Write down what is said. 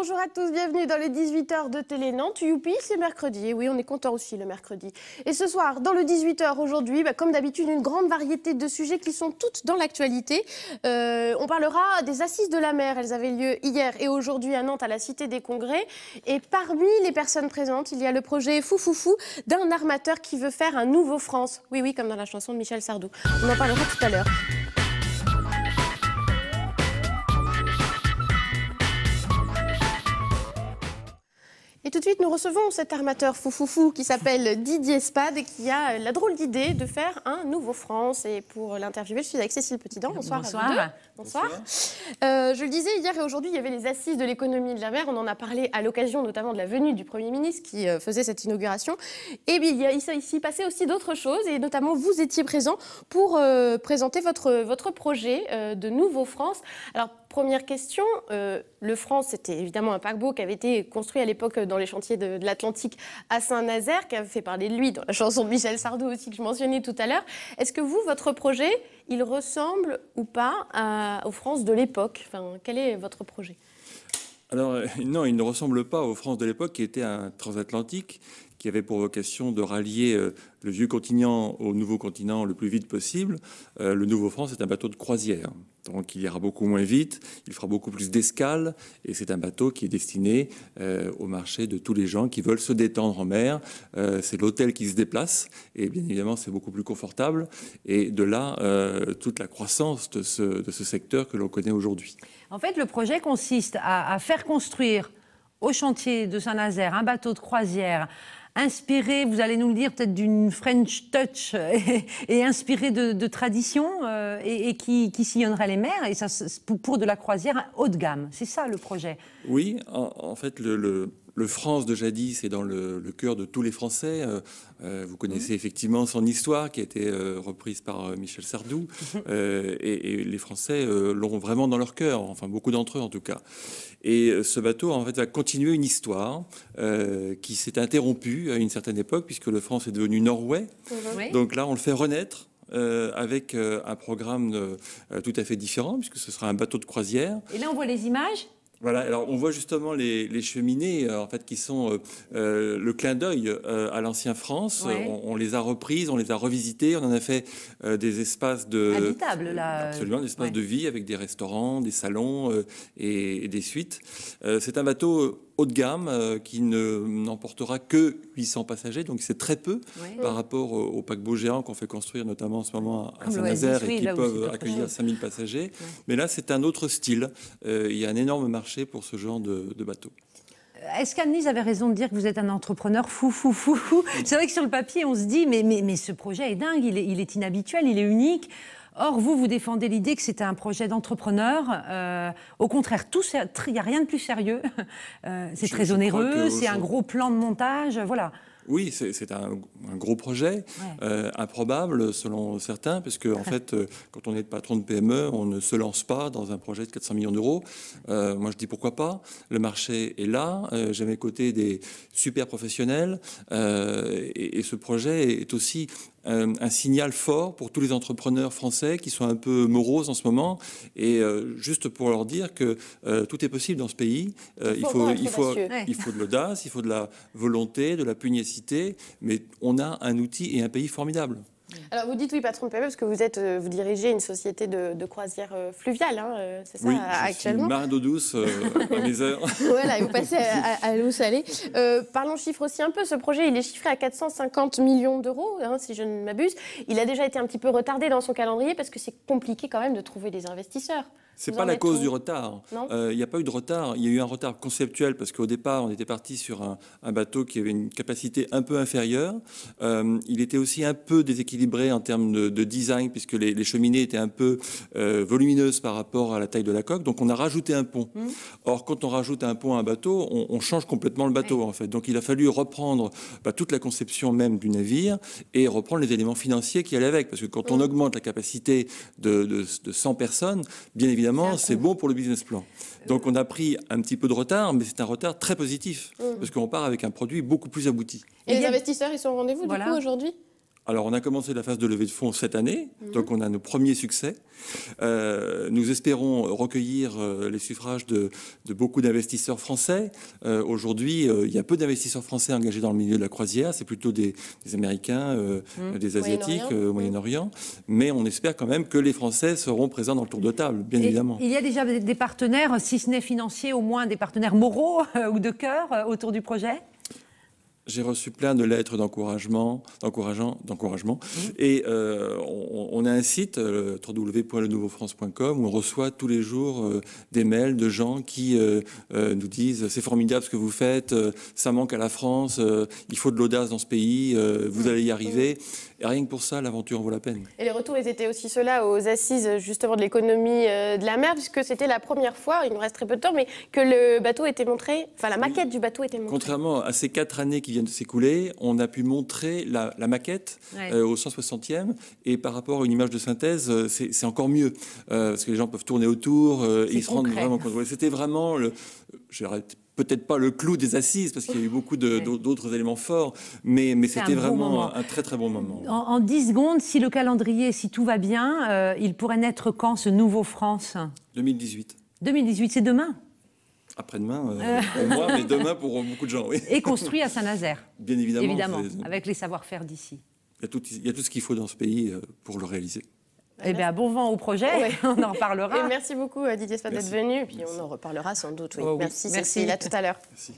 Bonjour à tous, bienvenue dans les 18h de Télé Nantes. Youpi, c'est mercredi. Et oui, on est content aussi le mercredi. Et ce soir, dans le 18h aujourd'hui, comme d'habitude, une grande variété de sujets qui sont toutes dans l'actualité. On parlera des Assises de la mer. Elles avaient lieu hier et aujourd'hui à Nantes, à la Cité des Congrès. Et parmi les personnes présentes, il y a le projet Foufoufou d'un armateur qui veut faire un nouveau France. Oui, oui, comme dans la chanson de Michel Sardou. On en parlera tout à l'heure. Et tout de suite, nous recevons cet armateur foufoufou qui s'appelle Didier Spade et qui a la drôle d'idée de faire un nouveau France. Et pour l'interviewer, je suis avec Cécile Petitdent. Bonsoir. Bonsoir. À vous deux. Bonsoir. Je le disais, hier et aujourd'hui, il y avait les Assises de l'économie de la mer. On en a parlé à l'occasion notamment de la venue du Premier ministre qui faisait cette inauguration. Et bien, il s'y passait aussi d'autres choses. Et notamment, vous étiez présent pour présenter votre projet de nouveau France. Alors, première question, le France, c'était évidemment un paquebot qui avait été construit à l'époque dans les chantiers de l'Atlantique à Saint-Nazaire, qui avait fait parler de lui dans la chanson de Michel Sardou aussi que je mentionnais tout à l'heure. Est-ce que vous, votre projet, il ressemble ou pas aux France de l'époque? Enfin, quel est votre projet? Alors, non, il ne ressemble pas aux France de l'époque qui était un transatlantique, qui avait pour vocation de rallier le vieux continent au nouveau continent le plus vite possible. Le nouveau France est un bateau de croisière. Donc il ira beaucoup moins vite, il fera beaucoup plus d'escales, et c'est un bateau qui est destiné au marché de tous les gens qui veulent se détendre en mer. C'est l'hôtel qui se déplace, et bien évidemment c'est beaucoup plus confortable. Et de là, toute la croissance de ce secteur que l'on connaît aujourd'hui. En fait, le projet consiste à faire construire au chantier de Saint-Nazaire un bateau de croisière inspiré, vous allez nous le dire, peut-être d'une French touch et inspiré de tradition et qui sillonnerait les mers, et ça, pour de la croisière haut de gamme. C'est ça le projet. Oui, en fait, le France de jadis est dans le cœur de tous les Français. Vous connaissez effectivement son histoire qui a été reprise par Michel Sardou. Et les Français l'ont vraiment dans leur cœur, enfin beaucoup d'entre eux en tout cas. Et ce bateau en fait va continuer une histoire qui s'est interrompue à une certaine époque puisque le France est devenu Norway. Oui. Donc là on le fait renaître. Avec un programme tout à fait différent puisque ce sera un bateau de croisière. Et là on voit les images. Voilà, alors on voit justement les cheminées en fait, qui sont le clin d'œil à l'ancien France. Ouais. On les a reprises, on les a revisitées, on en a fait des espaces de... habitables, là. Absolument, des espaces de vie avec des restaurants, des salons et des suites. C'est un bateau haut de gamme qui n'emportera que 800 passagers, donc c'est très peu par rapport aux paquebots géants qu'on fait construire notamment en ce moment à Saint-Nazaire et qui peuvent accueillir 5000 passagers. Ouais. Mais là, c'est un autre style. Il y a un énorme marché pour ce genre de bateau. Est-ce qu'Anne-Lise avait raison de dire que vous êtes un entrepreneur fou? C'est vrai que sur le papier, on se dit, mais ce projet est dingue, il est inhabituel, il est unique. Or, vous défendez l'idée que c'est un projet d'entrepreneur. Au contraire, il n'y a rien de plus sérieux. C'est très onéreux, c'est un gros plan de montage, voilà. Oui, c'est un gros projet, improbable selon certains, parce que en fait, quand on est patron de PME, on ne se lance pas dans un projet de 400 millions d'euros. Moi, je dis pourquoi pas. Le marché est là. J'ai à mes côtés des super professionnels, et ce projet est aussi un signal fort pour tous les entrepreneurs français qui sont un peu moroses en ce moment, et juste pour leur dire que tout est possible dans ce pays. Il faut de l'audace, il faut de la volonté, de la pugnacité, mais on a un outil et un pays formidable. Alors vous dites oui patron de PME parce que vous dirigez une société de croisière fluviale, hein, c'est ça oui, actuellement? Oui, marin d'eau douce à mes heures. Voilà, vous passez à l'eau salée. Parlons chiffres aussi un peu. Ce projet, il est chiffré à 450 millions d'euros, hein, si je ne m'abuse. Il a déjà été un petit peu retardé dans son calendrier parce que c'est compliqué quand même de trouver des investisseurs. C'est pas la cause du retard. Il n'y a pas eu de retard. Il y a eu un retard conceptuel parce qu'au départ, on était parti sur un bateau qui avait une capacité un peu inférieure. Il était aussi un peu déséquilibré en termes de design puisque les cheminées étaient un peu volumineuses par rapport à la taille de la coque. Donc, on a rajouté un pont. Or, quand on rajoute un pont à un bateau, on change complètement le bateau, en fait. Donc, il a fallu reprendre toute la conception même du navire et reprendre les éléments financiers qui allaient avec. Parce que quand on augmente la capacité de 100 personnes, bien évidemment, c'est bon pour le business plan. Donc on a pris un petit peu de retard, mais c'est un retard très positif, parce qu'on part avec un produit beaucoup plus abouti. Et les investisseurs, ils sont au rendez-vous du coup aujourd'hui? Alors, on a commencé la phase de levée de fonds cette année, donc on a nos premiers succès. Nous espérons recueillir les suffrages de beaucoup d'investisseurs français. Aujourd'hui, il y a peu d'investisseurs français engagés dans le milieu de la croisière. C'est plutôt des Américains, des Asiatiques, au Moyen-Orient. Mais on espère quand même que les Français seront présents dans le tour de table, bien évidemment. Il y a déjà des partenaires, si ce n'est financiers, au moins des partenaires moraux ou de cœur autour du projet ? J'ai reçu plein de lettres d'encouragement. Et on a un site, www.lenouvofrance.com, où on reçoit tous les jours des mails de gens qui nous disent « C'est formidable ce que vous faites, ça manque à la France, il faut de l'audace dans ce pays, vous allez y arriver ». Et rien que pour ça, l'aventure en vaut la peine. Et les retours, ils étaient aussi ceux-là aux assises justement de l'économie de la mer, puisque c'était la première fois, il nous reste très peu de temps, mais que le bateau était montré, enfin la maquette du bateau était montrée. Contrairement à ces 4 années qui viennent de s'écouler, on a pu montrer la maquette au 160e, et par rapport à une image de synthèse, c'est encore mieux, parce que les gens peuvent tourner autour, et ils se rendent vraiment compte. C'était vraiment, peut-être pas le clou des assises, parce qu'il y a eu beaucoup d'autres éléments forts, mais c'était vraiment un très très bon moment. En 10 secondes, si le calendrier, si tout va bien, il pourrait naître quand ce nouveau France ? 2018. 2018, c'est demain ? Après-demain, pour moi, mais demain pour beaucoup de gens, oui. Et construit à Saint-Nazaire. Bien évidemment. Évidemment, avec les savoir-faire d'ici. Il y a tout ce qu'il faut dans ce pays pour le réaliser. Eh bien, bon vent au projet, on en reparlera. Et merci beaucoup Didier Spade d'être venu, et puis on en reparlera sans doute. Oui. Merci Cécile, à tout à l'heure. Merci.